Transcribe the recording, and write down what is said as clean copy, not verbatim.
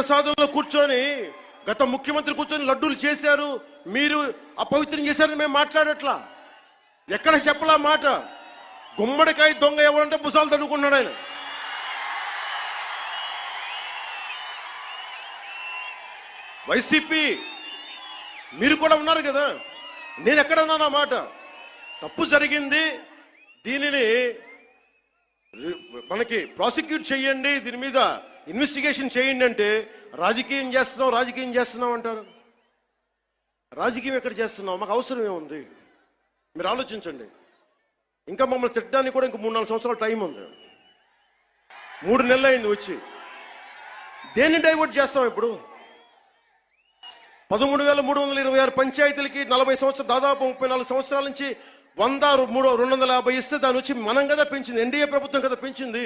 ప్రసాదంలో కూర్చొని గత ముఖ్యమంత్రి కూర్చొని లడ్డూలు చేశారు, మీరు అపవిత్రం చేశారని మేము మాట్లాడట్లా. ఎక్కడ చెప్పలా మాట. గుమ్మడికాయ దొంగ ఎవరంటే భుజాలు తడుకున్నాడు ఆయన. వైసీపీ మీరు కూడా ఉన్నారు కదా, నేను ఎక్కడన్నా మాట. తప్పు జరిగింది, దీనిని మనకి ప్రాసిక్యూట్ చేయండి, దీని మీద ఇన్వెస్టిగేషన్ చేయండి అంటే రాజకీయం చేస్తున్నాం అంటారు. రాజకీయం ఎక్కడ చేస్తున్నాం? మాకు అవసరం ఏముంది? మీరు ఆలోచించండి. ఇంకా మమ్మల్ని తిట్టడానికి కూడా ఇంక 3-4 సంవత్సరాల టైం ఉంది. 3 నెలలు అయింది వచ్చి. దేన్ని డైవర్ట్ చేస్తాం ఇప్పుడు? 13,326 పంచాయతీలకి 40 సంవత్సరాలు, దాదాపు 34 సంవత్సరాల నుంచి 250 ఇస్తే దాని వచ్చి మనం కదా పెంచింది, ఎన్డీఏ ప్రభుత్వం కదా పెంచింది.